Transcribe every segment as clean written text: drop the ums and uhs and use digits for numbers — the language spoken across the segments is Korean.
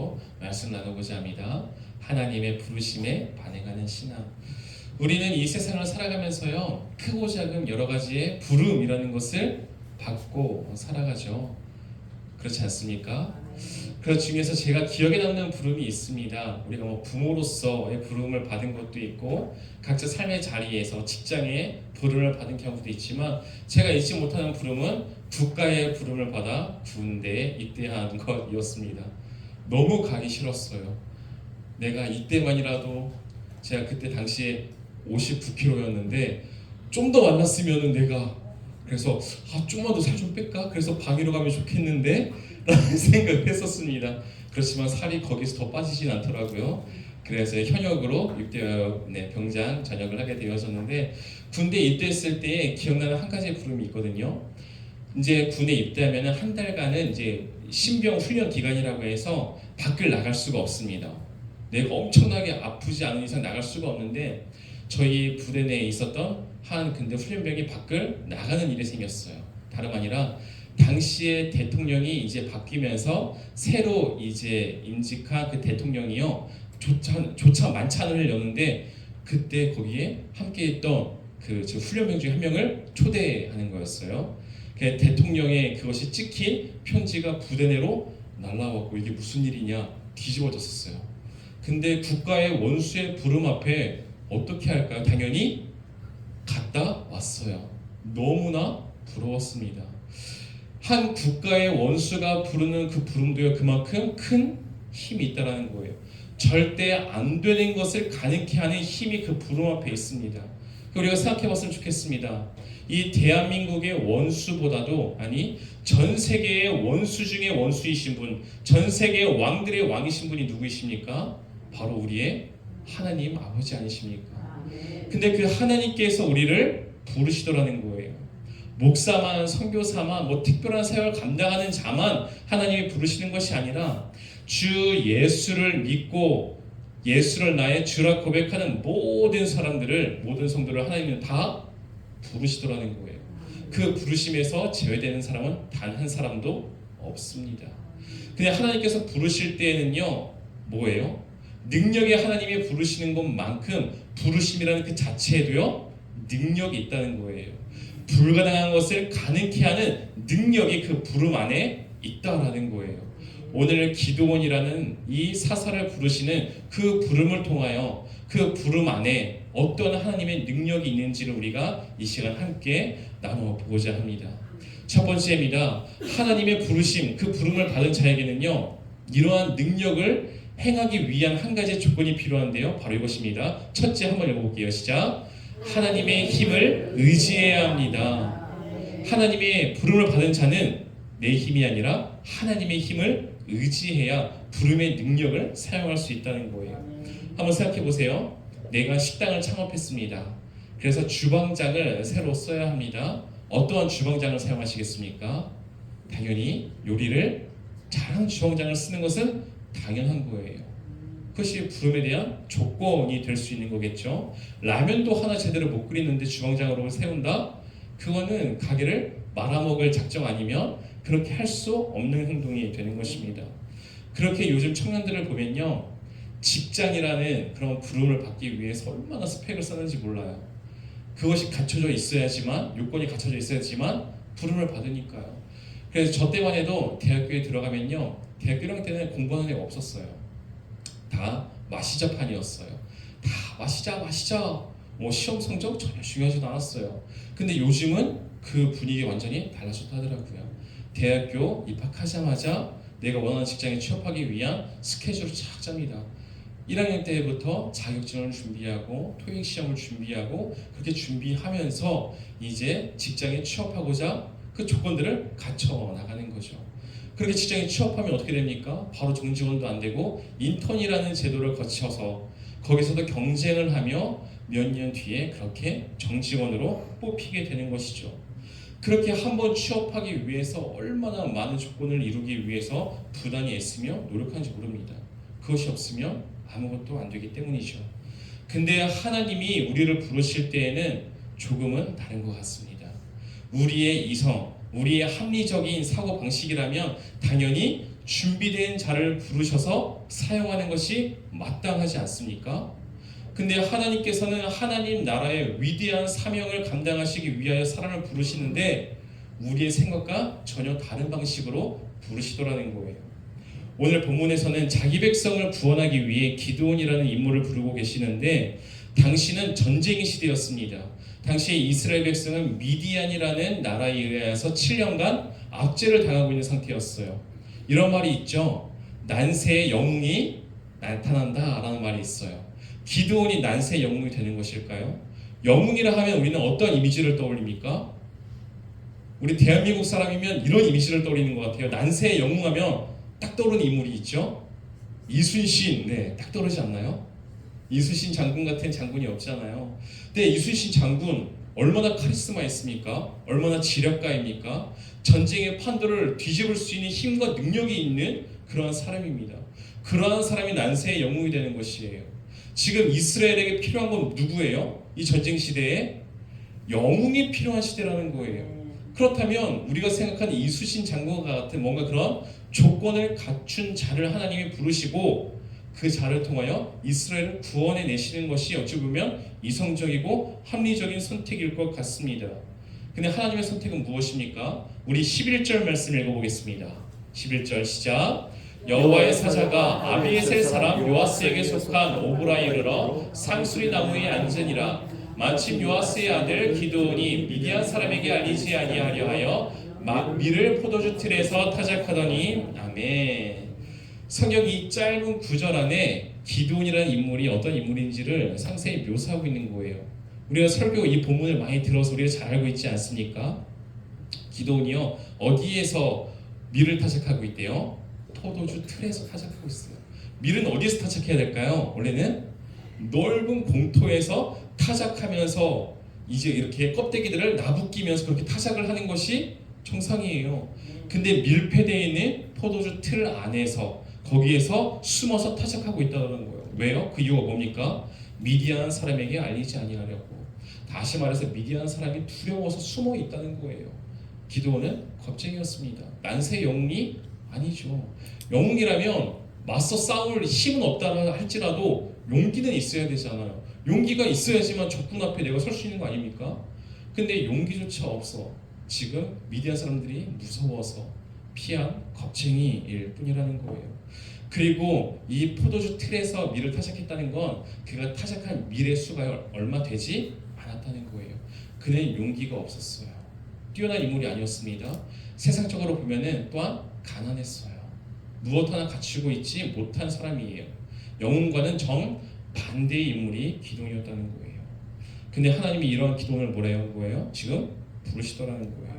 제목으로 말씀 나누고자 합니다. 하나님의 부르심에 반응하는 신앙. 우리는 이 세상을 살아가면서요, 크고 작은 여러 가지의 부름이라는 것을 받고 살아가죠. 그렇지 않습니까? 그 중에서 제가 기억에 남는 부름이 있습니다. 우리가 부모로서의 부름을 받은 것도 있고 각자 삶의 자리에서 직장에 부름을 받은 경우도 있지만, 제가 잊지 못하는 부름은 국가의 부름을 받아 군대에 입대한 것이었습니다. 너무 가기 싫었어요. 내가 이때만이라도, 제가 그때 당시에 59kg였는데 좀 더 만났으면 내가, 그래서 좀만 더 살 좀 뺄까? 그래서 방위로 가면 좋겠는데 라는 생각을 했었습니다. 그렇지만 살이 거기서 더 빠지진 않더라고요. 그래서 현역으로 병장 전역을 하게 되었었는데, 군대 입대했을 때 기억나는 한 가지 부름이 있거든요. 이제 군에 입대하면 한 달간은 이제 신병 훈련 기간이라고 해서 밖을 나갈 수가 없습니다. 내가 엄청나게 아프지 않은 이상 나갈 수가 없는데, 저희 부대 내에 있었던 한 근대 훈련병이 밖을 나가는 일이 생겼어요. 다름 아니라 당시에 대통령이 이제 바뀌면서 새로 이제 임직한 그 대통령이요, 조차 만찬을 여는데, 그때 거기에 함께했던 그 훈련병 중에 한 명을 초대하는 거였어요. 대통령의 그것이 찍힌 편지가 부대 내로 날라왔고, 이게 무슨 일이냐 뒤집어졌었어요. 근데 국가의 원수의 부름 앞에 어떻게 할까요? 당연히 갔다 왔어요. 너무나 부러웠습니다. 한 국가의 원수가 부르는 그 부름도요, 그만큼 큰 힘이 있다는 거예요. 절대 안 되는 것을 가능케 하는 힘이 그 부름 앞에 있습니다. 우리가 생각해 봤으면 좋겠습니다. 이 대한민국의 원수보다도, 아니 전 세계의 원수 중에 원수이신 분, 전 세계의 왕들의 왕이신 분이 누구이십니까? 바로 우리의 하나님 아버지 아니십니까? 근데 그 하나님께서 우리를 부르시더라는 거예요. 목사만, 선교사만, 특별한 사역을 감당하는 자만 하나님이 부르시는 것이 아니라, 주 예수를 믿고 예수를 나의 주라 고백하는 모든 사람들을, 모든 성도를 하나님은 다 부르시더라는 거예요. 그 부르심에서 제외되는 사람은 단 한 사람도 없습니다. 근데 하나님께서 부르실 때에는요, 뭐예요? 능력의 하나님이 부르시는 것만큼 부르심이라는 그 자체에도요, 능력이 있다는 거예요. 불가능한 것을 가능케 하는 능력이 그 부름 안에 있다라는 거예요. 오늘 기도원이라는 이 사사를 부르시는 그 부름을 통하여 그 부름 안에 어떤 하나님의 능력이 있는지를 우리가 이 시간 함께 나눠보고자 합니다. 첫 번째입니다. 하나님의 부르심, 그 부름을 받은 자에게는요, 이러한 능력을 행하기 위한 한 가지 조건이 필요한데요, 바로 이것입니다. 첫째, 한번 읽어볼게요. 시작. 하나님의 힘을 의지해야 합니다. 하나님의 부름을 받은 자는 내 힘이 아니라 하나님의 힘을 의지해야 부름의 능력을 사용할 수 있다는 거예요. 한번 생각해 보세요. 내가 식당을 창업했습니다. 그래서 주방장을 새로 써야 합니다. 어떠한 주방장을 사용하시겠습니까? 당연히 요리를 잘하는 주방장을 쓰는 것은 당연한 거예요. 그것이 부름에 대한 조건이 될 수 있는 거겠죠. 라면도 하나 제대로 못 끓이는데 주방장으로 세운다? 그거는 가게를 말아먹을 작정 아니면 그렇게 할 수 없는 행동이 되는 것입니다. 그렇게 요즘 청년들을 보면요, 직장이라는 그런 부름을 받기 위해서 얼마나 스펙을 쌓는지 몰라요. 그것이 갖춰져 있어야지만, 요건이 갖춰져 있어야지만 부름을 받으니까요. 그래서 저 때만 해도 대학교에 들어가면요, 대학교 1학년 때는 공부하는 애가 없었어요. 다 마시자판이었어요. 다 마시자. 시험 성적 전혀 중요하지도 않았어요. 근데 요즘은 그 분위기 완전히 달라졌다 하더라고요. 대학교 입학하자마자 내가 원하는 직장에 취업하기 위한 스케줄을 쫙 짭니다. 1학년 때부터 자격증을 준비하고 토익 시험을 준비하고, 그렇게 준비하면서 이제 직장에 취업하고자 그 조건들을 갖춰 나가는 거죠. 그렇게 직장에 취업하면 어떻게 됩니까? 바로 정직원도 안 되고 인턴이라는 제도를 거쳐서 거기서도 경쟁을 하며 몇 년 뒤에 그렇게 정직원으로 뽑히게 되는 것이죠. 그렇게 한번 취업하기 위해서 얼마나 많은 조건을 이루기 위해서 부단히 애쓰며 노력하는지 모릅니다. 그것이 없으면 아무것도 안 되기 때문이죠. 근데 하나님이 우리를 부르실 때에는 조금은 다른 것 같습니다. 우리의 이성, 우리의 합리적인 사고방식이라면 당연히 준비된 자를 부르셔서 사용하는 것이 마땅하지 않습니까? 근데 하나님께서는 하나님 나라의 위대한 사명을 감당하시기 위하여 사람을 부르시는데 우리의 생각과 전혀 다른 방식으로 부르시더라는 거예요. 오늘 본문에서는 자기 백성을 구원하기 위해 기드온이라는 인물을 부르고 계시는데 당시는 전쟁의 시대였습니다. 당시 이스라엘 백성은 미디안이라는 나라에 의해서 7년간 압제를 당하고 있는 상태였어요. 이런 말이 있죠. 난세의 영웅이 나타난다 라는 말이 있어요. 기드온이 난세의 영웅이 되는 것일까요? 영웅이라 하면 우리는 어떤 이미지를 떠올립니까? 우리 대한민국 사람이면 이런 이미지를 떠올리는 것 같아요. 난세의 영웅하면 딱 떠오르는 인물이 있죠. 이순신, 네, 딱 떠오르지 않나요? 이순신 장군 같은 장군이 없잖아요. 근데 이순신 장군 얼마나 카리스마 있습니까? 얼마나 지략가입니까? 전쟁의 판도를 뒤집을 수 있는 힘과 능력이 있는 그러한 사람입니다. 그러한 사람이 난세의 영웅이 되는 것이에요. 지금 이스라엘에게 필요한 건 누구예요? 이 전쟁 시대에 영웅이 필요한 시대라는 거예요. 그렇다면 우리가 생각하는 이순신 장군과 같은 뭔가 그런 조건을 갖춘 자를 하나님이 부르시고 그 자를 통하여 이스라엘을 구원해 내시는 것이 어찌 보면 이성적이고 합리적인 선택일 것 같습니다. 근데 하나님의 선택은 무엇입니까? 우리 11절 말씀 읽어보겠습니다. 11절 시작. 여호와의 사자가 아비에셀 사람 요아스에게 속한 오브라에 이르러 상수리 나무에 앉으니라. 마침 요아스의 아들 기드온이 미디안 사람에게 알리지 아니하려 하여 밀을 포도주 틀에서 타작하더니. 아멘. 성경 이 짧은 구절 안에 기드온이라는 인물이 어떤 인물인지를 상세히 묘사하고 있는 거예요. 우리가 설교 이 본문을 많이 들어서 우리가 잘 알고 있지 않습니까? 기드온이요 어디에서 밀을 타작하고 있대요? 포도주 틀에서 타작하고 있어요. 밀은 어디에서 타작해야 될까요? 원래는 넓은 공터에서 타작하면서 이제 이렇게 껍데기들을 나부끼면서 그렇게 타작을 하는 것이 정상이에요. 근데 밀폐되어 있는 포도주 틀 안에서 거기에서 숨어서 타작하고 있다는 거예요. 왜요? 그 이유가 뭡니까? 미디안 사람에게 알리지 아니하려고. 다시 말해서 미디안 사람이 두려워서 숨어 있다는 거예요. 기드온은 겁쟁이였습니다. 난세 영웅이 아니죠. 영웅이라면 맞서 싸울 힘은 없다 할지라도 용기는 있어야 되잖아요. 용기가 있어야지만 적군 앞에 내가 설 수 있는 거 아닙니까? 근데 용기조차 없어. 지금 미디안 사람들이 무서워서 피한 겁쟁이일 뿐이라는 거예요. 그리고 이 포도주 틀에서 밀을 타작했다는 건 그가 타작한 밀의 수가 얼마 되지 않았다는 거예요. 그는 용기가 없었어요. 뛰어난 인물이 아니었습니다. 세상적으로 보면은 또한 가난했어요. 무엇 하나 갖추고 있지 못한 사람이에요. 영웅과는 정반대의 인물이 기드온이었다는 거예요. 근데 하나님이 이러한 기드온을 뭐라는 거예요? 지금 부르시더라는 거예요.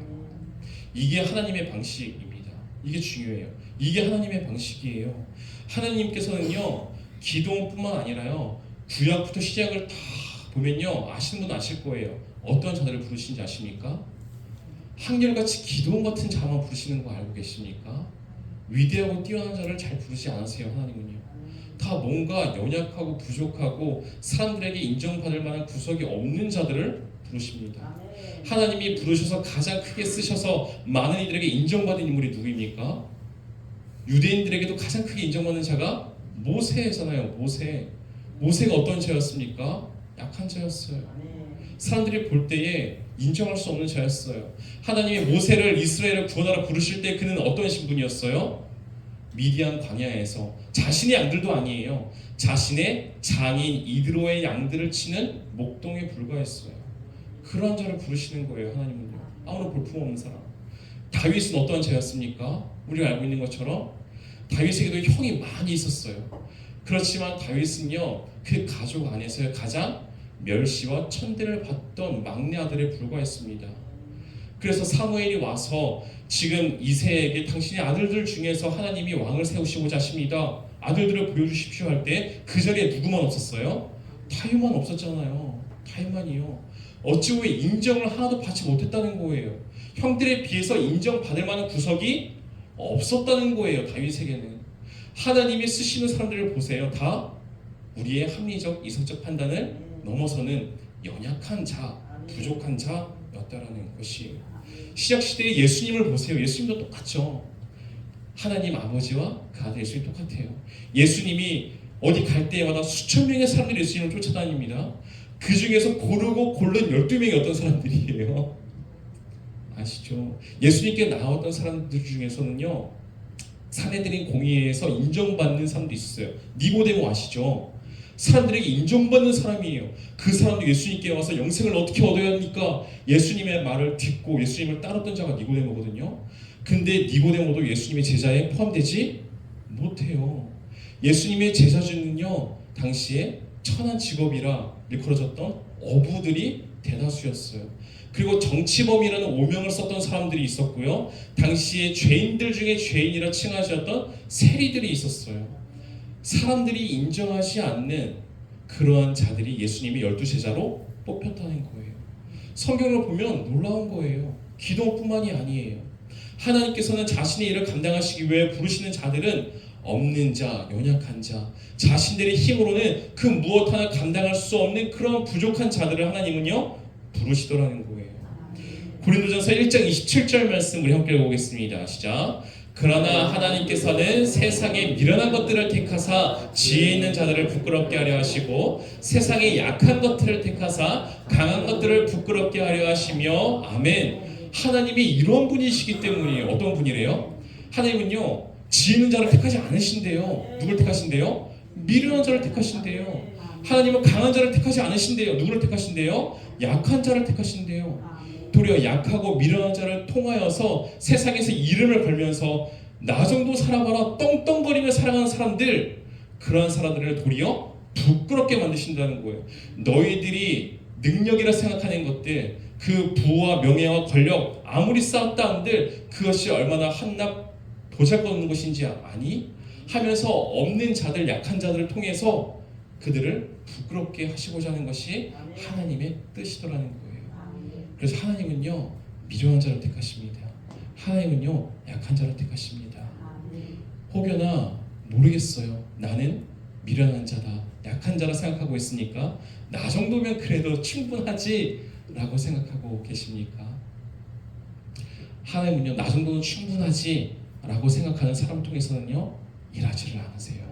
이게 하나님의 방식입니다. 이게 중요해요. 이게 하나님의 방식이에요. 하나님께서는요 기드온뿐만 아니라요 구약부터 시작을 다 보면요 아시는 분은 아실 거예요. 어떤 자들을 부르시는지 아십니까? 한결같이 기드온 같은 자만 부르시는 거 알고 계십니까? 위대하고 뛰어난 자를 잘 부르지 않으세요. 하나님은요 다 뭔가 연약하고 부족하고 사람들에게 인정받을 만한 구석이 없는 자들을 부르십니다. 하나님이 부르셔서 가장 크게 쓰셔서 많은 이들에게 인정받은 인물이 누구입니까? 유대인들에게도 가장 크게 인정받는 자가 모세잖아요. 모세가 어떤 자였습니까? 약한 자였어요. 사람들이 볼 때에 인정할 수 없는 자였어요. 하나님이 모세를 이스라엘을 구원하러 부르실 때 그는 어떤 신분이었어요? 미디안 광야에서 자신의 양들도 아니에요. 자신의 장인 이드로의 양들을 치는 목동에 불과했어요. 그러한 자를 부르시는 거예요. 하나님은요. 아무런 볼품없는 사람. 다윗은 어떤 자였습니까? 우리가 알고 있는 것처럼 다윗에게도 형이 많이 있었어요. 그렇지만 다윗은요 그 가족 안에서 가장 멸시와 천대를 받던 막내 아들에 불과했습니다. 그래서 사무엘이 와서 지금 이새에게 당신의 아들들 중에서 하나님이 왕을 세우시고자 하십니다. 아들들을 보여주십시오 할 때 그 자리에 누구만 없었어요? 다윗만 없었잖아요. 다윗만이요. 어찌 보면 인정을 하나도 받지 못했다는 거예요. 형들에 비해서 인정받을 만한 구석이 없었다는 거예요. 다윗에게는. 하나님이 쓰시는 사람들을 보세요. 다 우리의 합리적 이성적 판단을 넘어서는 연약한 자, 부족한 자였다라는 것이에요. 시작시대의 예수님을 보세요. 예수님도 똑같죠. 하나님 아버지와 그 아들 예수님이 똑같아요. 예수님이 어디 갈 때마다 수천 명의 사람들이 예수님을 쫓아다닙니다. 그 중에서 고르고 고른 12명이 어떤 사람들이에요? 아시죠? 예수님께 나왔던 사람들 중에서는요, 사내들인 공의회에서 인정받는 사람도 있었어요. 니고데모 아시죠? 사람들에게 인정받는 사람이에요. 그 사람도 예수님께 와서 영생을 어떻게 얻어야 합니까? 예수님의 말을 듣고 예수님을 따랐던 자가 니고데모거든요. 근데 니고데모도 예수님의 제자에 포함되지 못해요. 예수님의 제자중은요, 당시에 천한 직업이라 일컬어졌던 어부들이 대다수였어요. 그리고 정치범이라는 오명을 썼던 사람들이 있었고요. 당시에 죄인들 중에 죄인이라 칭하셨던 세리들이 있었어요. 사람들이 인정하지 않는 그러한 자들이 예수님이 12제자로 뽑혔다는 거예요. 성경을 보면 놀라운 거예요. 기도뿐만이 아니에요. 하나님께서는 자신의 일을 감당하시기 위해 부르시는 자들은 없는 자, 연약한 자, 자신들의 힘으로는 그 무엇 하나 감당할 수 없는 그런 부족한 자들을 하나님은요 부르시더라는 거예요. 고린도전서 1장 27절 말씀 우리 함께 보겠습니다. 시작. 그러나 하나님께서는 세상의 미련한 것들을 택하사 지혜 있는 자들을 부끄럽게 하려 하시고 세상의 약한 것들을 택하사 강한 것들을 부끄럽게 하려 하시며 아멘. 하나님이 이런 분이시기 때문이에요. 어떤 분이래요? 하나님은요 지혜 있는 자를 택하지 않으신대요. 누굴 택하신대요? 미련한 자를 택하신대요. 하나님은 강한 자를 택하지 않으신대요. 누구를 택하신대요? 약한 자를 택하신대요. 도리어 약하고 미련한 자를 통하여서 세상에서 이름을 걸면서 나 정도 살아봐라 떵떵거리며 살아가는 사람들, 그러한 사람들을 도리어 부끄럽게 만드신다는 거예요. 너희들이 능력이라 생각하는 것들, 그 부와 명예와 권력 아무리 쌓았다 한들 그것이 얼마나 한낱 보잘것없는 것인지 아니? 하면서 없는 자들, 약한 자들을 통해서 그들을 부끄럽게 하시고자 하는 것이 하나님의 뜻이더라는 거예요. 그래서 하나님은요 미련한 자를 택하십니다. 하나님은요 약한 자를 택하십니다. 혹여나 모르겠어요. 나는 미련한 자다, 약한 자라 생각하고 있으니까 나 정도면 그래도 충분하지 라고 생각하고 계십니까? 하나님은요 나 정도는 충분하지 라고 생각하는 사람 통해서는요 일하지를 않으세요.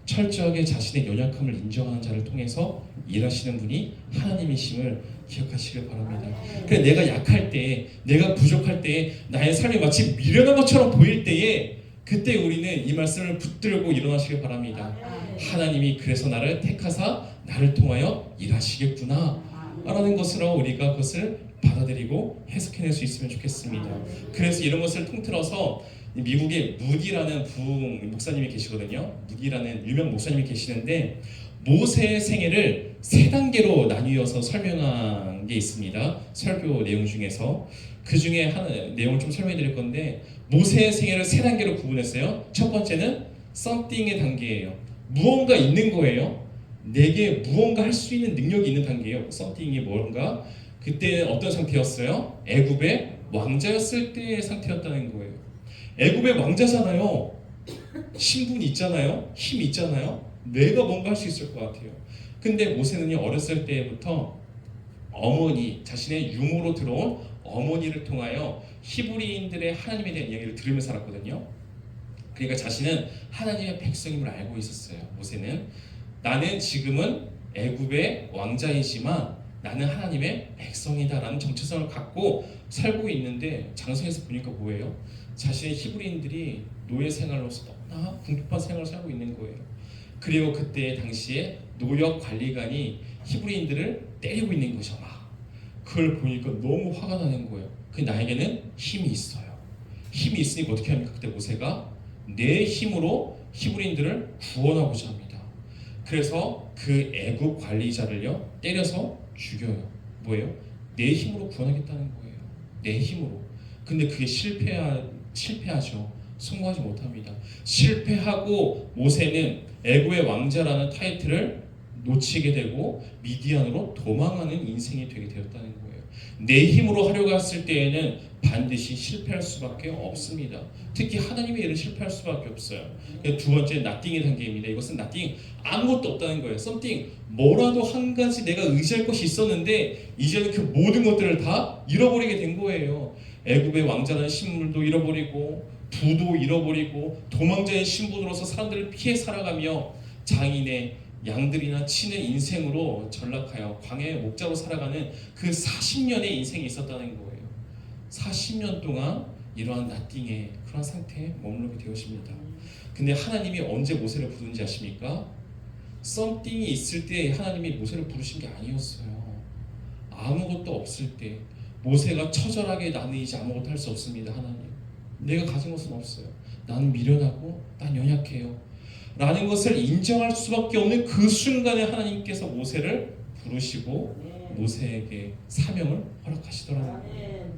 철저하게 자신의 연약함을 인정하는 자를 통해서 일하시는 분이 하나님이심을 기억하시길 바랍니다. 그래 내가 약할 때, 내가 부족할 때, 나의 삶이 마치 미련한 것처럼 보일 때에 그때 우리는 이 말씀을 붙들고 일어나시길 바랍니다. 하나님이 그래서 나를 택하사 나를 통하여 일하시겠구나 라는 것으로 우리가 그것을 받아들이고 해석해낼 수 있으면 좋겠습니다. 그래서 이런 것을 통틀어서 미국에 무디라는 부흥 목사님이 계시거든요. 무디라는 유명 목사님이 계시는데 모세의 생애를 세 단계로 나뉘어서 설명한 게 있습니다. 설교 내용 중에서 그 중에 하나 내용을 좀 설명해 드릴 건데 모세의 생애를 세 단계로 구분했어요. 첫 번째는 something의 단계예요. 무언가 있는 거예요. 내게 무언가 할 수 있는 능력이 있는 단계예요. something이 뭔가? 그때는 어떤 상태였어요? 애굽의 왕자였을 때의 상태였다는 거예요. 애굽의 왕자잖아요. 신분이 있잖아요. 힘이 있잖아요. 내가 뭔가 할 수 있을 것 같아요. 근데 모세는요 어렸을 때부터 어머니, 자신의 유모로 들어온 어머니를 통하여 히브리인들의 하나님에 대한 이야기를 들으며 살았거든요. 그러니까 자신은 하나님의 백성임을 알고 있었어요. 모세는 나는 지금은 애굽의 왕자이지만 나는 하나님의 백성이다라는 정체성을 갖고 살고 있는데 장성에서 보니까 뭐예요? 자신의 히브리인들이 노예 생활로서 너무나 궁핍한 생활을 살고 있는 거예요. 그리고 그때 당시에 노역 관리관이 히브리인들을 때리고 있는 거죠. 막 그걸 보니까 너무 화가 나는 거예요. 그 나에게는 힘이 있어요. 힘이 있으니까 어떻게 합니까? 그때 모세가 내 힘으로 히브리인들을 구원하고자 합니다. 그래서 그 애굽 관리자를요 때려서 죽여요. 뭐예요? 내 힘으로 구원하겠다는 거예요. 내 힘으로. 근데 그게 실패하죠. 성공하지 못합니다. 실패하고 모세는 애굽의 왕자라는 타이틀을 놓치게 되고 미디안으로 도망하는 인생이 되게 되었다는 거예요. 내 힘으로 하려고 했을 때에는 반드시 실패할 수밖에 없습니다. 특히 하나님의 일은 실패할 수밖에 없어요. 두 번째 nothing의 단계입니다. 이것은 nothing, 아무것도 없다는 거예요. something, 뭐라도 한 가지 내가 의지할 것이 있었는데 이제는 그 모든 것들을 다 잃어버리게 된 거예요. 애굽의 왕자라는 신물도 잃어버리고 부도 잃어버리고 도망자의 신분으로서 사람들을 피해 살아가며 장인의 양들이나 치는 인생으로 전락하여 광야의 목자로 살아가는 그 40년의 인생이 있었다는 거예요. 40년 동안 이러한 나띵의 그런 상태에 머무르게 되었습니다. 근데 하나님이 언제 모세를 부른지 아십니까? 썸띵이 있을 때 하나님이 모세를 부르신 게 아니었어요. 아무것도 없을 때 모세가 처절하게 나는 이제 아무것도 할 수 없습니다. 하나님, 내가 가진 것은 없어요. 나는 미련하고 난 연약해요 라는 것을 인정할 수밖에 없는 그 순간에 하나님께서 모세를 부르시고 모세에게 사명을 허락하시더라는 거예요.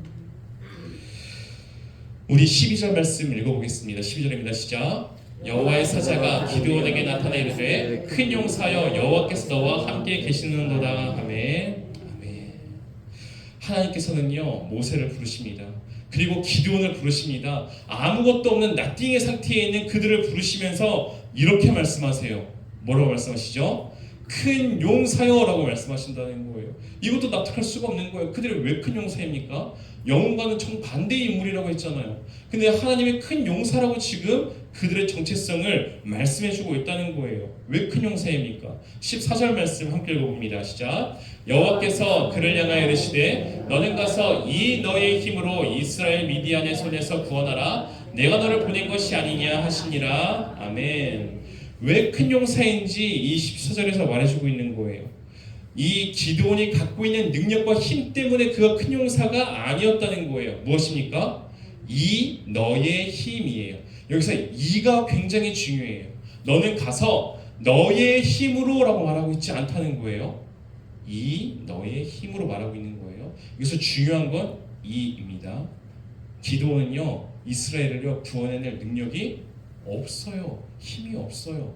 우리 12절 말씀 읽어보겠습니다. 12절입니다. 시작. 여호와의 사자가 기드온에게 나타나 이르되 큰 용사여 여호와께서 너와 함께 계시는도다. 아멘. 아멘. 하나님께서는요 모세를 부르십니다. 그리고 기드온을 부르십니다. 아무것도 없는 나띵의 상태에 있는 그들을 부르시면서 이렇게 말씀하세요. 뭐라고 말씀하시죠? 큰 용사여라고 말씀하신다는 거예요. 이것도 납득할 수가 없는 거예요. 그들이 왜 큰 용사입니까? 영혼과는 정반대의 인물이라고 했잖아요. 근데 하나님의 큰 용사라고 지금 그들의 정체성을 말씀해주고 있다는 거예요. 왜 큰 용사입니까? 14절 말씀 함께 읽어봅니다. 시작. 여호와께서 그를 향하여 이르시되 너는 가서 이 너의 힘으로 이스라엘 미디안의 손에서 구원하라. 내가 너를 보낸 것이 아니냐 하시니라. 아멘. 왜 큰 용사인지 이 14절에서 말해주고 있는 거예요. 이 기드온이 갖고 있는 능력과 힘 때문에 그가 큰 용사가 아니었다는 거예요. 무엇입니까? 이 너의 힘이에요. 여기서 이가 굉장히 중요해요. 너는 가서 너의 힘으로 라고 말하고 있지 않다는 거예요. 이 너의 힘으로 말하고 있는 거예요. 여기서 중요한 건 이입니다. 기드온은요 이스라엘을요 구원해낼 능력이 없어요. 힘이 없어요.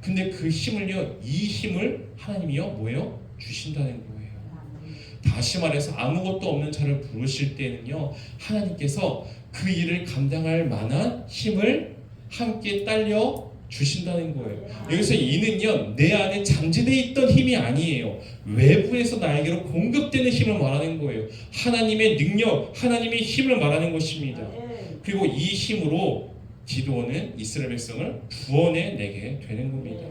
근데 그 힘을요 이 힘을 하나님이요 뭐예요? 주신다는 거예요. 다시 말해서 아무것도 없는 자를 부르실 때는요 하나님께서 그 일을 감당할 만한 힘을 함께 딸려 주신다는 거예요. 여기서 이는요 내 안에 잠재되어 있던 힘이 아니에요. 외부에서 나에게로 공급되는 힘을 말하는 거예요. 하나님의 능력, 하나님의 힘을 말하는 것입니다. 그리고 이 힘으로 기드온은 이스라엘 백성을 구원해내게 되는 겁니다.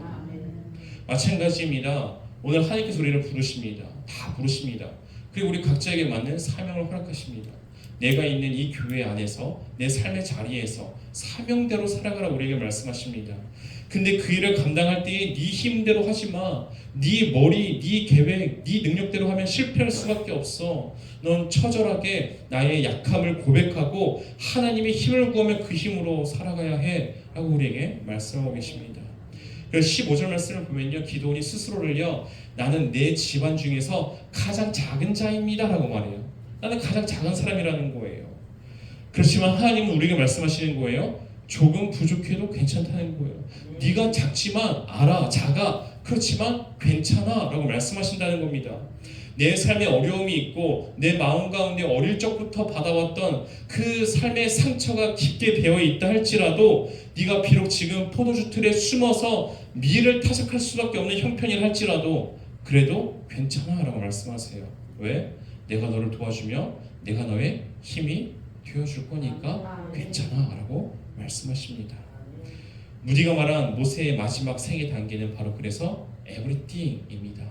마찬가지입니다. 오늘 하나님께서 우리를 부르십니다. 다 부르십니다. 그리고 우리 각자에게 맞는 사명을 허락하십니다. 내가 있는 이 교회 안에서 내 삶의 자리에서 사명대로 살아가라 우리에게 말씀하십니다. 근데 그 일을 감당할 때에 네 힘대로 하지 마. 네 머리, 네 계획, 네 능력대로 하면 실패할 수밖에 없어. 넌 처절하게 나의 약함을 고백하고 하나님의 힘을 구하며 그 힘으로 살아가야 해 라고 우리에게 말씀하고 계십니다. 그래서 15절 말씀을 보면요 기드온이 스스로를요 나는 내 집안 중에서 가장 작은 자입니다 라고 말해요. 나는 가장 작은 사람이라는 거예요. 그렇지만 하나님은 우리에게 말씀하시는 거예요. 조금 부족해도 괜찮다는 거예요. 네가 작지만 알아, 작아. 그렇지만 괜찮아 라고 말씀하신다는 겁니다. 내 삶에 어려움이 있고 내 마음 가운데 어릴 적부터 받아왔던 그 삶의 상처가 깊게 배어 있다 할지라도 네가 비록 지금 포도주 틀에 숨어서 미를 타작할 수밖에 없는 형편이라 할지라도 그래도 괜찮아 라고 말씀하세요. 왜? 내가 너를 도와주며 내가 너의 힘이 되어줄 거니까 괜찮아 라고 말씀하십니다. 무디가 말한 모세의 마지막 생애 단계는 바로 그래서 에브리띵입니다.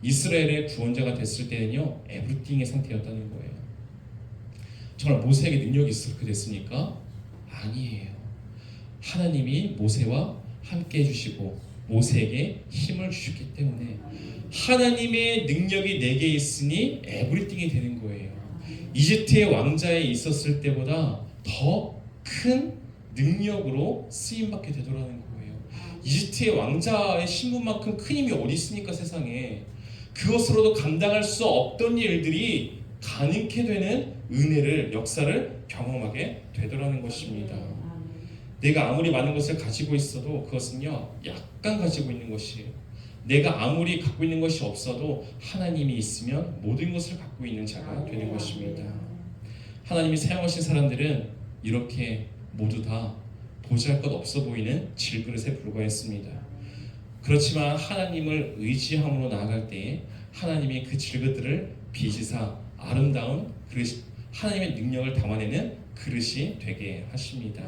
이스라엘의 구원자가 됐을 때는요 에브리띵의 상태였다는 거예요. 정말 모세에게 능력이 있어서 그렇게 됐습니까? 아니에요. 하나님이 모세와 함께 해주시고 모세에게 힘을 주셨기 때문에 하나님의 능력이 내게 있으니 에브리띵이 되는 거예요. 이집트의 왕자에 있었을 때보다 더 큰 능력으로 쓰임받게 되더라는 거예요. 이집트의 왕자의 신분만큼 큰 힘이 어디 있습니까 세상에. 그것으로도 감당할 수 없던 일들이 가능케 되는 은혜를 역사를 경험하게 되더라는 것입니다. 내가 아무리 많은 것을 가지고 있어도 그것은요 약간 가지고 있는 것이에요. 내가 아무리 갖고 있는 것이 없어도 하나님이 있으면 모든 것을 갖고 있는 자가 되는 것입니다. 하나님이 사용하신 사람들은 이렇게 모두 다 보잘것 없어 보이는 질그릇에 불과했습니다. 그렇지만 하나님을 의지함으로 나아갈 때에 하나님이 그 질그릇들을 빚으사 아름다운 하나님의 능력을 담아내는 그릇이 되게 하십니다.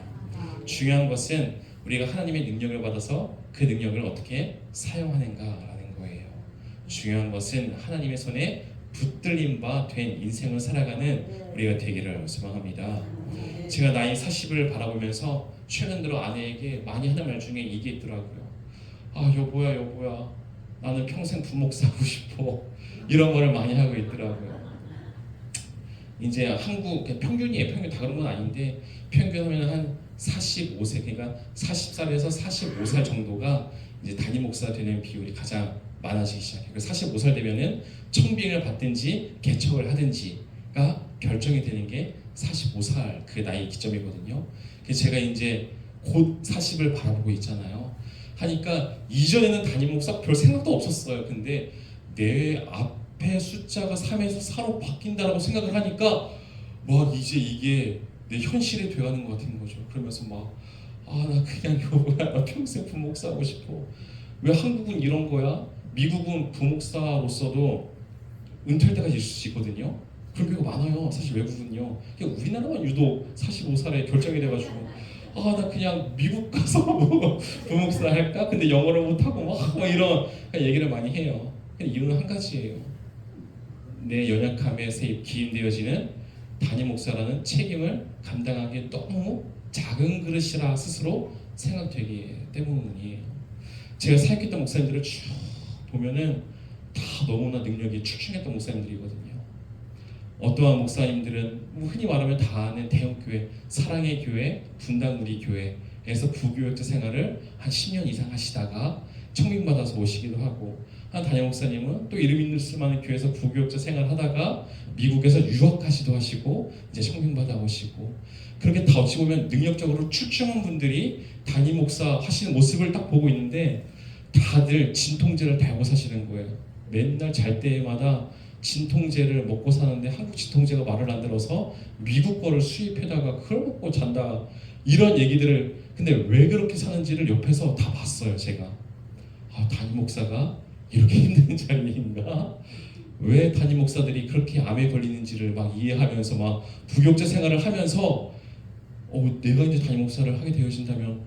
중요한 것은 우리가 하나님의 능력을 받아서 그 능력을 어떻게 사용하는가라는 거예요. 중요한 것은 하나님의 손에 붙들림 바 된 인생을 살아가는 우리가 되기를 소망합니다. 제가 나이 40을 바라보면서 최근 들어 아내에게 많이 하는 말 중에 이게 있더라고요. 아, 여보야, 나는 평생 부목사하고 싶어. 이런 말을 많이 하고 있더라고요. 이제 한국 평균이에요. 평균 다 그런 건 아닌데 평균 하면 한 45세, 그러니까 40살에서 45살 정도가 이제 단임 목사 되는 비율이 가장 많아지기 시작해요. 그래서 45살 되면은 청빙을 받든지 개척을 하든지가 결정이 되는 게 45살 그 나이 기점이거든요. 그래서 제가 이제 곧 40을 바라보고 있잖아요. 하니까 이전에는 단임 목사 별 생각도 없었어요. 근데 내 앞에 숫자가 3에서 4로 바뀐다라고 생각을 하니까 막 이제 이게 내 현실이 돼가는 것 같은 거죠. 그러면서 나 그냥 여보야, 나 평생 부목사 하고 싶어. 왜 한국은 이런 거야? 미국은 부목사로서도 은퇴할 때까지 있을 수 있거든요. 그런 경우가 많아요. 사실 외국은요. 그러니까 우리나라만 유독 45살에 결정이 돼가지고 나 그냥 미국 가서 부목사 할까? 근데 영어를 못하고 막 이런 얘기를 많이 해요. 이유는 한 가지예요. 내 연약함에 기인되어지는 단임 목사라는 책임을 감당하기에 너무 작은 그릇이라 스스로 생각되기 때문이에요. 제가 사역했던 목사님들을 쭉 보면은 다 너무나 능력이 출중했던 목사님들이거든요. 어떠한 목사님들은 흔히 말하면 다 아는 대형교회, 사랑의 교회, 분당 우리 교회에서 부교육자 생활을 한 10년 이상 하시다가 청빙받아서 오시기도 하고, 한 담임 목사님은 또 이름 있는 쓸만한 교회에서 부교육자 생활하다가 미국에서 유학하시도 하시고 이제 청빙받아 오시고, 그렇게 다 어찌 보면 능력적으로 출중한 분들이 담임 목사 하시는 모습을 딱 보고 있는데 다들 진통제를 달고 사시는 거예요. 맨날 잘 때마다 진통제를 먹고 사는데 한국 진통제가 말을 안 들어서 미국 거를 수입해다가 그걸 먹고 잔다, 이런 얘기들을, 근데 왜 그렇게 사는지를 옆에서 다 봤어요. 제가 담임 목사가 이렇게 힘든 자리인가? 왜 담임 목사들이 그렇게 암에 걸리는지를 막 이해하면서 막 부교육자 생활을 하면서 내가 이제 담임 목사를 하게 되어진다면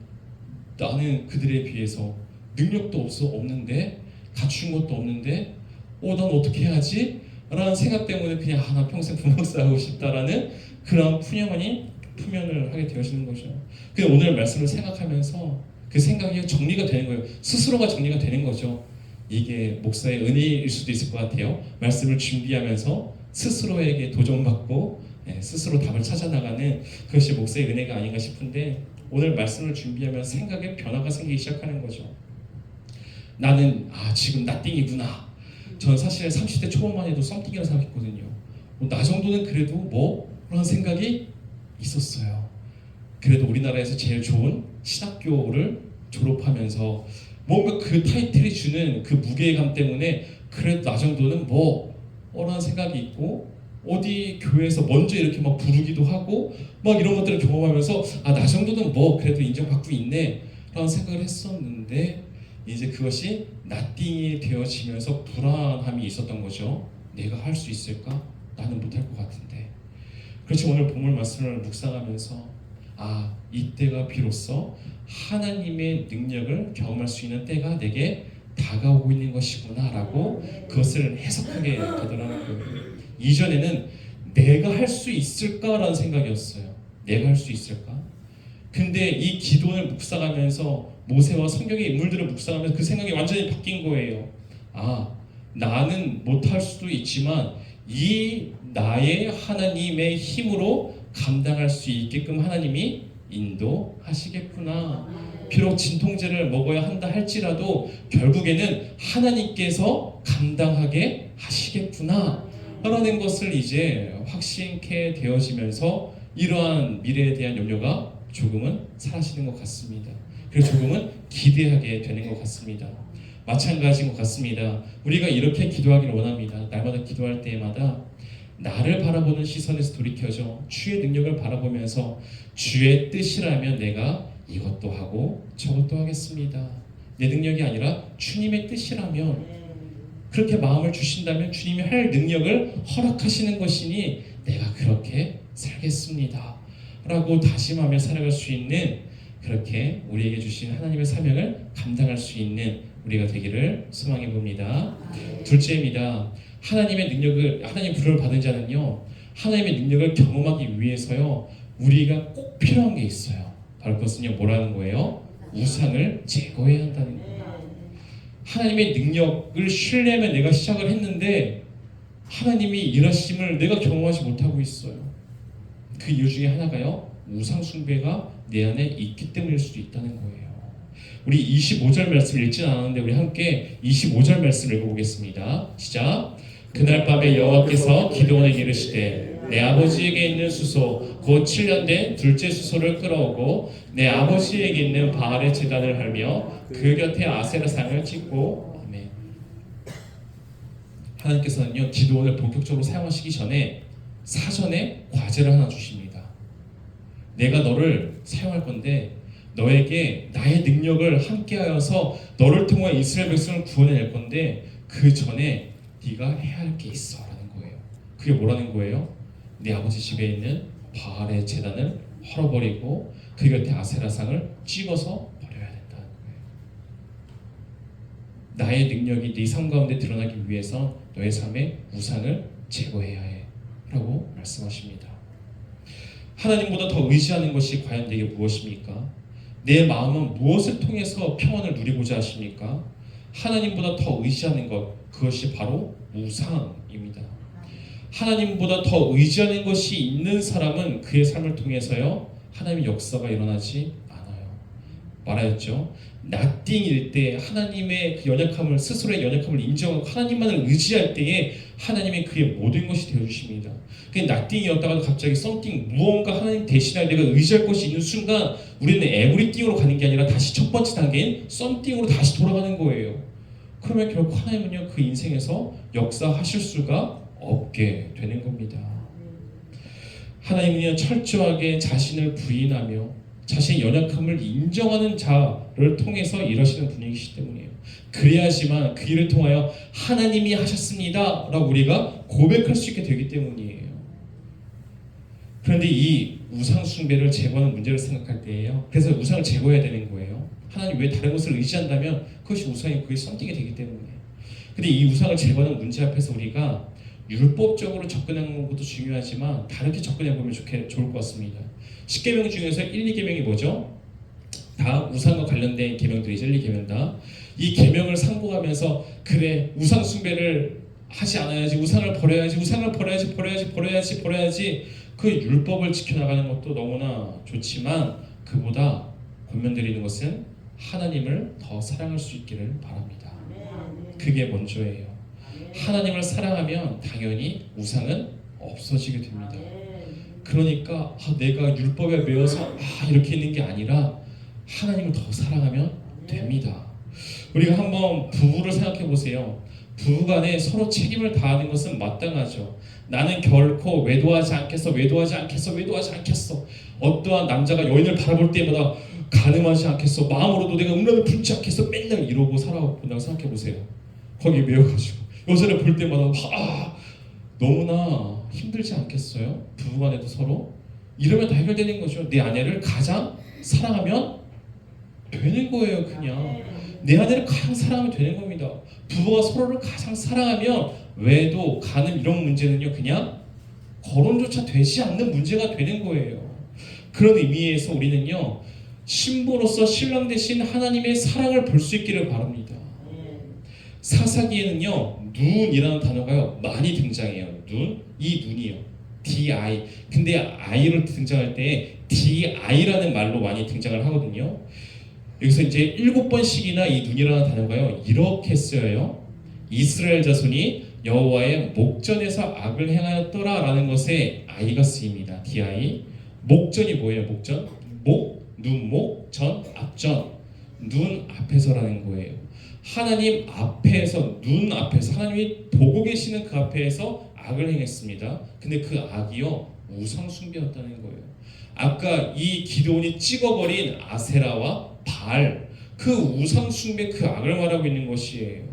나는 그들에 비해서 능력도 없는데 갖춘 것도 없는데 난 어떻게 해야지? 라는 생각 때문에 그냥 나 평생 부목사 하고 싶다라는 그런 푸면을 하게 되어지는 거죠. 근데 오늘 말씀을 생각하면서 그 생각이 정리가 되는 거예요. 스스로가 정리가 되는 거죠. 이게 목사의 은혜일 수도 있을 것 같아요. 말씀을 준비하면서 스스로에게 도전받고 스스로 답을 찾아나가는 그것이 목사의 은혜가 아닌가 싶은데, 오늘 말씀을 준비하면 생각에 변화가 생기기 시작하는 거죠. 나는 지금 나띵이구나. 저는 사실 30대 초반만 해도 썸띵이라고 생각했거든요. 나 정도는 그래도 그런 생각이 있었어요. 그래도 우리나라에서 제일 좋은 신학교를 졸업하면서 뭔가 그 타이틀이 주는 그 무게감 때문에 그래도 나 정도는 라는 생각이 있고, 어디 교회에서 먼저 이렇게 막 부르기도 하고 막 이런 것들을 경험하면서 나 정도는 그래도 인정받고 있네 라는 생각을 했었는데, 이제 그것이 나띵이 되어지면서 불안함이 있었던 거죠. 내가 할 수 있을까? 나는 못할 것 같은데. 그렇지, 오늘 본문 말씀을 묵상하면서 이때가 비로소 하나님의 능력을 경험할 수 있는 때가 내게 다가오고 있는 것이구나 라고 그것을 해석하게 되더라는 거예요. 이전에는 내가 할 수 있을까라는 생각이었어요. 내가 할 수 있을까? 근데 이 기도를 묵상하면서 모세와 성경의 인물들을 묵상하면서 그 생각이 완전히 바뀐 거예요. 나는 못할 수도 있지만 이 나의 하나님의 힘으로 감당할 수 있게끔 하나님이 인도하시겠구나. 비록 진통제를 먹어야 한다 할지라도 결국에는 하나님께서 감당하게 하시겠구나 라는 것을 이제 확신케 되어지면서 이러한 미래에 대한 염려가 조금은 사라지는 것 같습니다. 그래서 조금은 기대하게 되는 것 같습니다. 마찬가지인 것 같습니다. 우리가 이렇게 기도하기를 원합니다. 날마다 기도할 때마다 나를 바라보는 시선에서 돌이켜져 주의 능력을 바라보면서 주의 뜻이라면 내가 이것도 하고 저것도 하겠습니다. 내 능력이 아니라 주님의 뜻이라면, 그렇게 마음을 주신다면 주님이 할 능력을 허락하시는 것이니 내가 그렇게 살겠습니다 라고 다짐하며 살아갈 수 있는, 그렇게 우리에게 주신 하나님의 사명을 감당할 수 있는 우리가 되기를 소망해 봅니다. 둘째입니다. 하나님 부름을 받은 자는요, 하나님의 능력을 경험하기 위해서요, 우리가 꼭 필요한 게 있어요. 바로 그것은요, 뭐라는 거예요? 우상을 제거해야 한다는 거예요. 하나님의 능력을 신뢰하면 내가 시작을 했는데 하나님이 일하심을 내가 경험하지 못하고 있어요. 그 이유 중에 하나가요, 우상 숭배가 내 안에 있기 때문일 수도 있다는 거예요. 우리 25절 말씀을 읽진 않았는데 우리 함께 25절 말씀을 읽어보겠습니다. 시작. 그날 밤에 여호와께서 기드온에게 이르시되 내 아버지에게 있는 수소 곧 7년 된 둘째 수소를 끌어오고 내 아버지에게 있는 바알의 제단을 할며 그 곁에 아세라상을 찍고. 아멘. 하나님께서는요, 기드온을 본격적으로 사용하시기 전에 사전에 과제를 하나 주십니다. 내가 너를 사용할 건데 너에게 나의 능력을 함께하여서 너를 통해 이스라엘 백성을 구원해낼 건데 그 전에 네가 해야 할 게 있어 라는 거예요. 그게 뭐라는 거예요? 네 아버지 집에 있는 바알의 제단을 헐어버리고 그 곁에 아세라상을 찍어서 버려야 된다는 거예요. 나의 능력이 네 삶 가운데 드러나기 위해서 너의 삶의 우상을 제거해야 해 라고 말씀하십니다. 하나님보다 더 의지하는 것이 과연 내게 무엇입니까? 내 마음은 무엇을 통해서 평안을 누리고자 하십니까? 하나님보다 더 의지하는 것, 그것이 바로 우상입니다. 하나님보다 더 의지하는 것이 있는 사람은 그의 삶을 통해서요, 하나님의 역사가 일어나지 않아요. 말하였죠. 나띵일 때 하나님의 그 연약함을, 스스로의 연약함을 인정하고 하나님만을 의지할 때에 하나님이 그의 모든 것이 되어주십니다. 그게 나띵이었다가 갑자기 썸띵, 무언가 하나님 대신에 내가 의지할 것이 있는 순간 우리는 에브리띵으로 가는 게 아니라 다시 첫 번째 단계인 썸띵으로 다시 돌아가는 거예요. 그러면 결국 하나님은요, 그 인생에서 역사하실 수가 없게 되는 겁니다. 하나님은요, 철저하게 자신을 부인하며 자신의 연약함을 인정하는 자를 통해서 일하시는 분이시기 때문이에요. 그래야지만 그 일을 통하여 하나님이 하셨습니다 라고 우리가 고백할 수 있게 되기 때문이에요. 그런데 이 우상 숭배를 제거하는 문제를 생각할 때예요, 그래서 우상을 제거해야 되는 거예요. 하나님 외에 다른 것을 의지한다면 그것이 우상이, 그게 썸띵이 되기 때문에. 근데 이 우상을 제거하는 문제 앞에서 우리가 율법적으로 접근하는 것도 중요하지만 다르게 접근해 보면 좋을 것 같습니다. 10계명 중에서 1, 2계명이 뭐죠? 다 우상과 관련된 계명들이죠. 1, 2계명 다. 이 계명을 상고하면서 그래, 우상 숭배를 하지 않아야지, 우상을 버려야지, 우상을 버려야지 그 율법을 지켜나가는 것도 너무나 좋지만 그보다 권면드리는 것은 하나님을 더 사랑할 수 있기를 바랍니다. 그게 먼저예요. 하나님을 사랑하면 당연히 우상은 없어지게 됩니다. 그러니까 내가 율법에 매여서 이렇게 있는 게 아니라 하나님을 더 사랑하면 됩니다. 우리가 한번 부부를 생각해 보세요. 부부간에 서로 책임을 다하는 것은 마땅하죠. 나는 결코 외도하지 않겠어. 어떠한 남자가 여인을 바라볼 때마다 가늠하지 않겠어. 마음으로도 내가 음란을 품지 않겠어. 맨날 이러고 살아본다고 생각해 보세요. 거기에 매여가지고 여자를 볼 때마다 너무나 힘들지 않겠어요? 부부간에도 서로 이러면 다 해결되는 거죠. 내 아내를 가장 사랑하면 되는 거예요. 그냥 내 아내를 가장 사랑하면 되는 겁니다. 부부가 서로를 가장 사랑하면 외도, 간음 이런 문제는요, 그냥 거론조차 되지 않는 문제가 되는 거예요. 그런 의미에서 우리는요, 신부로서 신랑 대신 하나님의 사랑을 볼 수 있기를 바랍니다. 사사기에는요, 눈이라는 단어가 많이 등장해요. 이 눈이요, di. 근데 i를 등장할 때 di라는 말로 많이 등장을 하거든요. 여기서 이제 7번씩이나 이 눈이라는 단어가요, 이렇게 쓰여요. 이스라엘 자손이 여호와의 목전에서 악을 행하였더라 라는 것에 i가 쓰입니다. di. 목전이 뭐예요? 목전? 눈목, 전, 앞전. 눈 앞에서라는 거예요. 하나님 앞에서, 눈 앞에서, 하나님이 보고 계시는 그 앞에서 악을 행했습니다. 근데 그 악이요, 우상 숭배였다는 거예요. 아까 이 기드온이 찍어버린 아세라와 바알, 그 우상 숭배, 그 악을 말하고 있는 것이에요.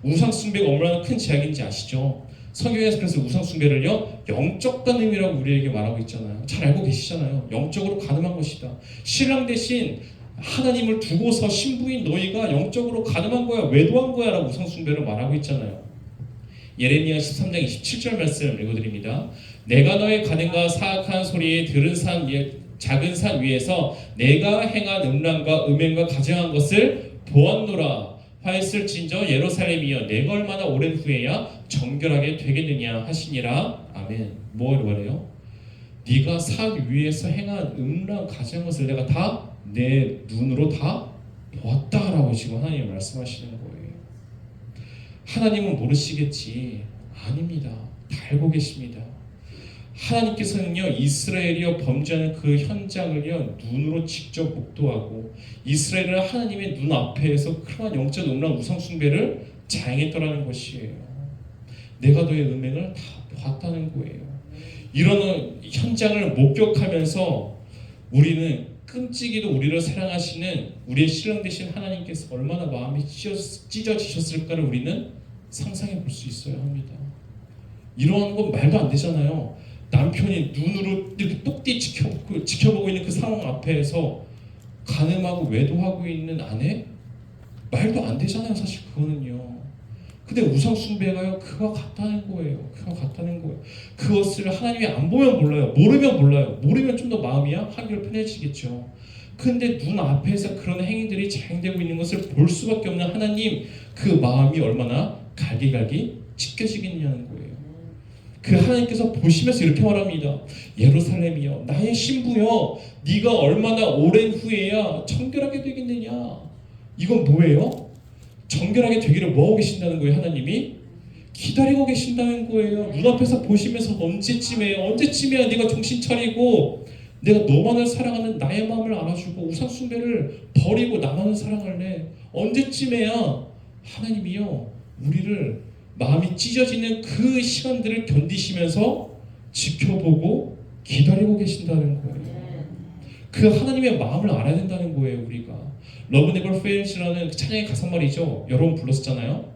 우상 숭배가 얼마나 큰 죄악인지 아시죠? 성경에서 그래서 우상 숭배를요 영적 간음이라고 우리에게 말하고 있잖아요. 잘 알고 계시잖아요. 영적으로 간음한 것이다. 신랑 대신 하나님을 두고서 신부인 너희가 영적으로 간음한 거야, 외도한 거야 라고 우상 숭배를 말하고 있잖아요. 예레미야 13장 27절 말씀 읽어드립니다. 내가 너의 간음과 사악한 소리에 들은 산 위에, 작은 산 위에서 내가 행한 음란과 음행과 가증한 것을 보았노라 하였을진저 예루살렘이여 내가 얼마나 오랜 후에야 정결하게 되겠느냐 하시니라. 아멘. 뭐를 말해요? 네가 산 위에서 행한 음란 가증한 것을 내가 다 내 눈으로 다 보았다라고 지금 하나님이 말씀하시는 거예요. 하나님은 모르시겠지? 아닙니다. 다 알고 계십니다. 하나님께서는요 이스라엘이요 범죄하는 그 현장을요 눈으로 직접 목도하고 이스라엘은 하나님의 눈 앞에서 그러한 영적 음란 우상 숭배를 자행했더라는 것이에요. 내가 너의 음행을 다 보았다는 거예요. 이런 현장을 목격하면서 우리는 끔찍이도 우리를 사랑하시는 우리의 신랑 되신 하나님께서 얼마나 마음이 찢어지셨을까를 우리는 상상해 볼 수 있어야 합니다. 이러한 건 말도 안 되잖아요. 남편이 눈으로 이렇게 똑띠 지켜보고 있는 그 상황 앞에서 간음하고 외도하고 있는 아내? 말도 안 되잖아요. 사실 그거는요. 근데 우상 숭배가요 그와 같다는 거예요. 그와 같다는 거예요. 그것을 하나님이 안 보면 몰라요. 모르면 몰라요. 모르면 좀 더 마음이야 한결 편해지겠죠. 근데 눈 앞에서 그런 행위들이 자행되고 있는 것을 볼 수밖에 없는 하나님, 그 마음이 얼마나 갈기갈기 찢겨지겠냐는 거예요. 그 하나님께서 보시면서 이렇게 말합니다. 예루살렘이여 나의 신부여 네가 얼마나 오랜 후에야 정결하게 되겠느냐. 이건 뭐예요? 정결하게 되기를 뭐하고 계신다는 거예요. 하나님이 기다리고 계신다는 거예요. 눈앞에서 보시면서 언제쯤에야 네가 정신 차리고 내가 너만을 사랑하는 나의 마음을 알아주고 우상 숭배를 버리고 나만을 사랑할래. 언제쯤에야 하나님이요 우리를 마음이 찢어지는 그 시간들을 견디시면서 지켜보고 기다리고 계신다는 거예요. 그 하나님의 마음을 알아야 된다는 거예요. 우리가 러브 네버 페일즈라는 찬양의 가사말이죠. 여러분 불렀었잖아요.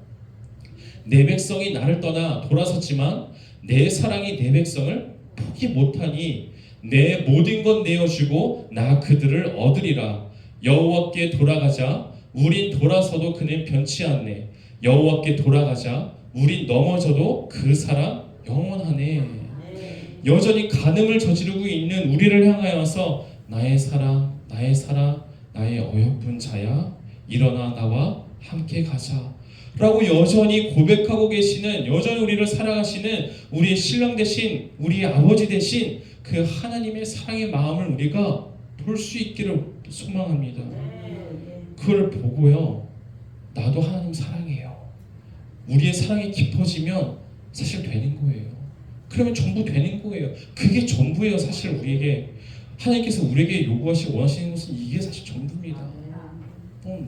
내 백성이 나를 떠나 돌아섰지만 내 사랑이 내 백성을 포기 못하니 내 모든 것 내어주고 나 그들을 얻으리라. 여호와께 돌아가자 우린 돌아서도 그는 변치 않네. 여호와께 돌아가자 우린 넘어져도 그 사랑 영원하네. 여전히 간음을 저지르고 있는 우리를 향하여서 나의 사랑 나의 어여쁜 자야 일어나 나와 함께 가자 라고 여전히 고백하고 계시는, 여전히 우리를 사랑하시는 우리의 신랑 되신 우리의 아버지 되신 그 하나님의 사랑의 마음을 우리가 볼 수 있기를 소망합니다. 그걸 보고요 나도 하나님 사랑해요. 우리의 사랑이 깊어지면 사실 되는 거예요. 그러면 전부 되는 거예요. 그게 전부예요. 사실 우리에게 하나님께서 우리에게 요구하시고 원하시는 것은 이게 사실 전부입니다.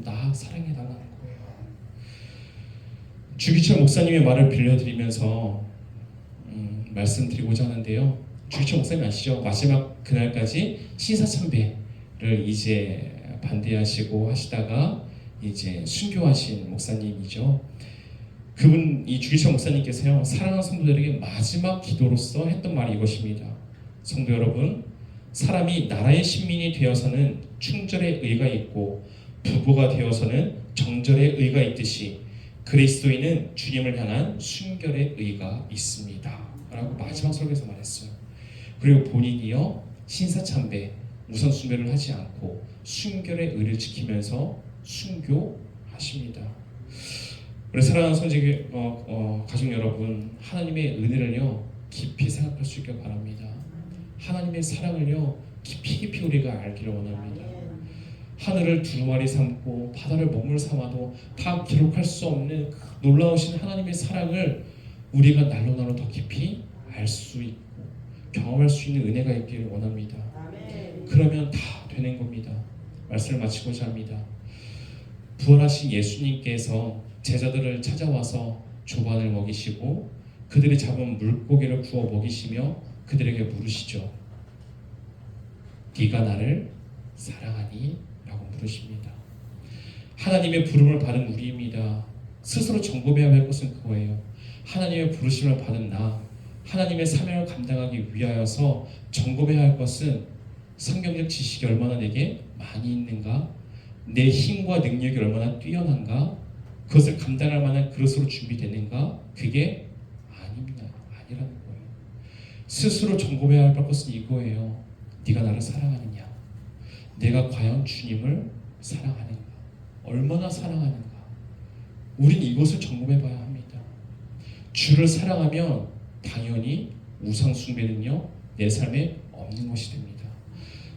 나 사랑해달라는 거예요. 주기철 목사님의 말을 빌려드리면서 말씀드리고자 하는데요. 주기철 목사님 아시죠? 마지막 그날까지 신사참배를 이제 반대하시고 하시다가 이제 순교하신 목사님이죠. 그분 이 주기철 목사님께서요 사랑하는 성도들에게 마지막 기도로서 했던 말이 이것입니다. 성도 여러분, 사람이 나라의 신민이 되어서는 충절의 의가 있고 부부가 되어서는 정절의 의가 있듯이 그리스도인은 주님을 향한 순결의 의가 있습니다 라고 마지막 설교에서 말했어요. 그리고 본인이요 신사참배 우선 숭배를 하지 않고 순결의 의를 지키면서 순교하십니다. 우리 사랑하는 선지교 가족 여러분, 하나님의 은혜를요 깊이 생각할 수 있길 바랍니다. 하나님의 사랑을요 깊이 우리가 알기를 원합니다. 하늘을 두루마리 삼고 바다를 먹물 삼아도 다 기록할 수 없는 그 놀라우신 하나님의 사랑을 우리가 날로 더 깊이 알 수 있고 경험할 수 있는 은혜가 있기를 원합니다. 그러면 다 되는 겁니다. 말씀을 마치고자 합니다. 부활하신 예수님께서 제자들을 찾아와서 조반을 먹이시고 그들이 잡은 물고기를 구워 먹이시며 그들에게 물으시죠. 네가 나를 사랑하니? 라고 물으십니다. 하나님의 부름을 받은 우리입니다. 스스로 점검해야 할 것은 그거예요. 하나님의 부르심을 받은 나, 하나님의 사명을 감당하기 위하여서 점검해야 할 것은 성경적 지식이 얼마나 내게 많이 있는가, 내 힘과 능력이 얼마나 뛰어난가, 그것을 감당할 만한 그릇으로 준비되는가. 그게 아닙니다. 아니라는 거예요. 스스로 점검해야 할 것은 이거예요. 네가 나를 사랑하느냐, 내가 과연 주님을 사랑하는가, 얼마나 사랑하는가. 우린 이것을 점검해 봐야 합니다. 주를 사랑하면 당연히 우상 숭배는요 내 삶에 없는 것이 됩니다.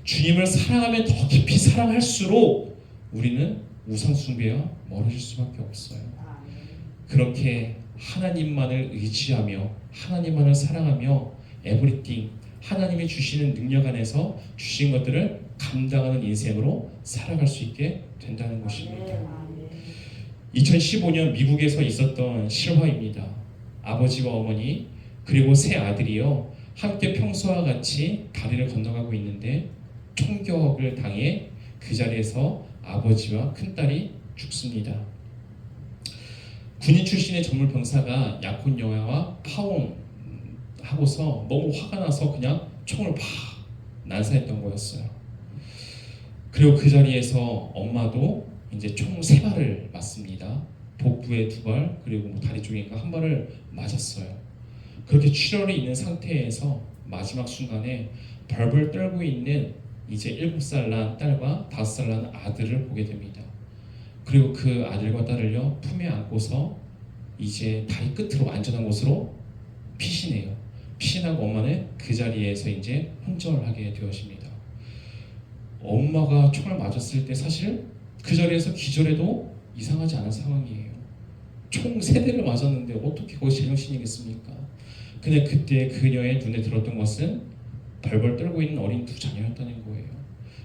주님을 사랑하면 더 깊이 사랑할수록 우리는 우상 숭배와 멀어질 수밖에 없어요. 그렇게 하나님만을 의지하며 하나님만을 사랑하며 에브리띵, 하나님이 주시는 능력 안에서 주신 것들을 감당하는 인생으로 살아갈 수 있게 된다는 것입니다. 2015년 미국에서 있었던 실화입니다. 아버지와 어머니 그리고 세 아들이요 함께 평소와 같이 다리를 건너가고 있는데 총격을 당해 그 자리에서 아버지와 큰딸이 죽습니다. 군인 출신의 전문 병사가 약혼 여아와 파혼하고서 너무 화가 나서 그냥 총을 팍 난사했던 거였어요. 그리고 그 자리에서 엄마도 이제 총 3발을 맞습니다. 복부에 2발, 그리고 뭐 다리 쪽인가 1발을 맞았어요. 그렇게 출혈이 있는 상태에서 마지막 순간에 벌벌 떨고 있는 이제 7살 난 딸과 5살 난 아들을 보게 됩니다. 그리고 그 아들과 딸을요 품에 안고서 이제 다리 끝으로 안전한 곳으로 피신해요. 피신하고 엄마는 그 자리에서 이제 혼절하게 되어집니다. 엄마가 총을 맞았을 때 사실 그 자리에서 기절해도 이상하지 않은 상황이에요. 총 3대를 맞았는데 어떻게 거기서 제정신이겠습니까? 근데 그때 그녀의 눈에 들었던 것은 벌벌 떨고 있는 어린 2 자녀였다는 거예요.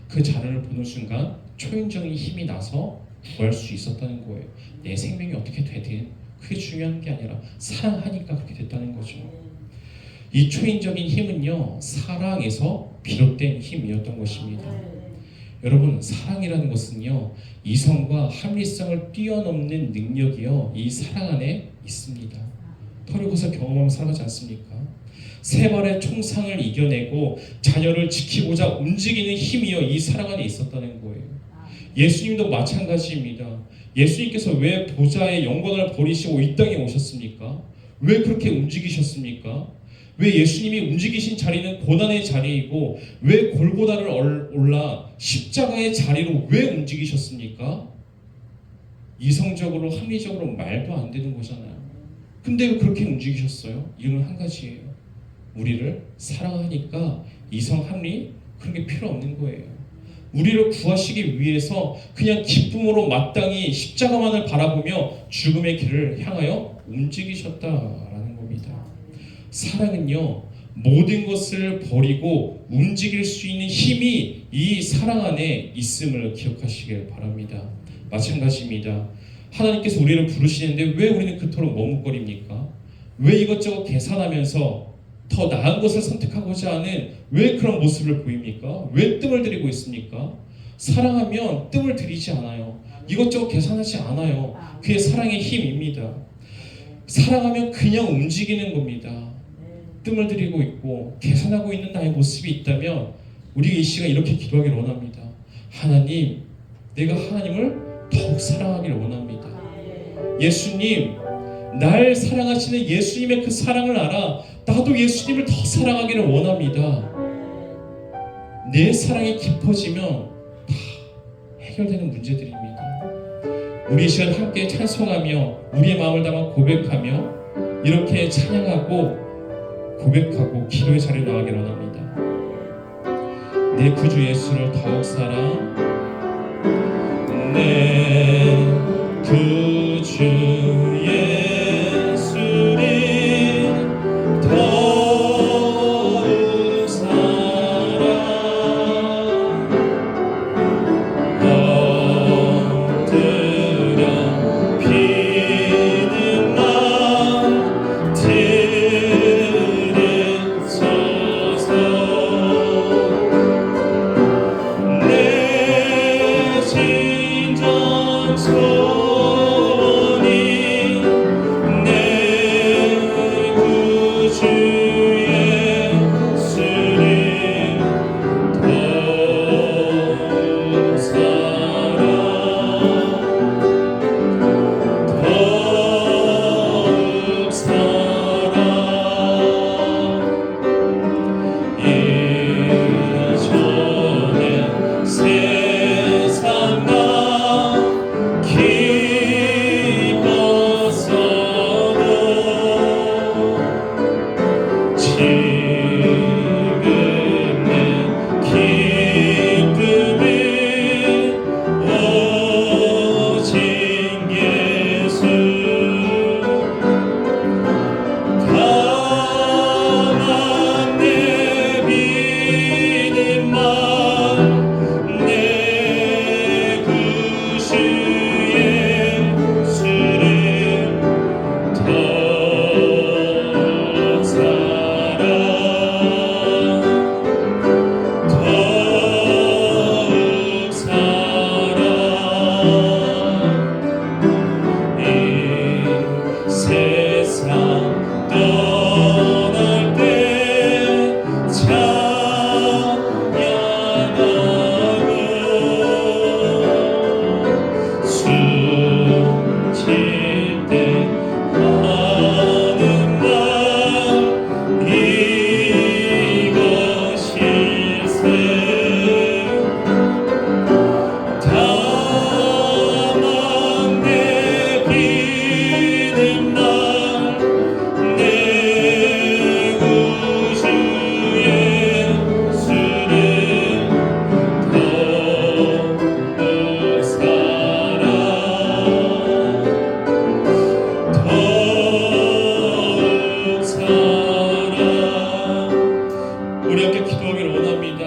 그 자녀를 보는 순간 초인적인 힘이 나서 구할 수 있었다는 거예요. 내 생명이 어떻게 되든 그게 중요한 게 아니라 사랑하니까 그렇게 됐다는 거죠. 이 초인적인 힘은요 사랑에서 비롯된 힘이었던 것입니다. 여러분, 사랑이라는 것은요 이성과 합리성을 뛰어넘는 능력이요 이 사랑 안에 있습니다. 터리 것을 경험하며 살아가지 않습니까? 3발의 총상을 이겨내고 자녀를 지키고자 움직이는 힘이요 이 사랑 안에 있었다는 거예요. 예수님도 마찬가지입니다. 예수님께서 왜 보좌의 영광을 버리시고 이 땅에 오셨습니까? 왜 그렇게 움직이셨습니까? 왜 예수님이 움직이신 자리는 고난의 자리이고 왜 골고다를 올라 십자가의 자리로 왜 움직이셨습니까? 이성적으로 합리적으로 말도 안 되는 거잖아요. 근데 왜 그렇게 움직이셨어요? 이유는 한 가지예요. 우리를 사랑하니까 이성 합리 그런 게 필요 없는 거예요. 우리를 구하시기 위해서 그냥 기쁨으로 마땅히 십자가만을 바라보며 죽음의 길을 향하여 움직이셨다라는 겁니다. 사랑은요 모든 것을 버리고 움직일 수 있는 힘이 이 사랑 안에 있음을 기억하시길 바랍니다. 마찬가지입니다. 하나님께서 우리를 부르시는데 왜 우리는 그토록 머뭇거립니까? 왜 이것저것 계산하면서 더 나은 것을 선택하고자 하는 왜 그런 모습을 보입니까? 왜 뜸을 들이고 있습니까? 사랑하면 뜸을 들이지 않아요. 이것저것 계산하지 않아요. 그게 사랑의 힘입니다. 사랑하면 그냥 움직이는 겁니다. 뜸을 들이고 있고 계산하고 있는 나의 모습이 있다면 우리 이 시간 이렇게 기도하기를 원합니다. 하나님, 내가 하나님을 더욱 사랑하기를 원합니다. 예수님, 날 사랑하시는 예수님의 그 사랑을 알아 나도 예수님을 더 사랑하기를 원합니다. 내 사랑이 깊어지면 다 해결되는 문제들입니다. 우리 이 시간 함께 찬송하며 우리의 마음을 담아 고백하며 이렇게 찬양하고 고백하고 기도의 자리에 나가기를 원합니다. 내 구주 예수를 더욱 사랑 내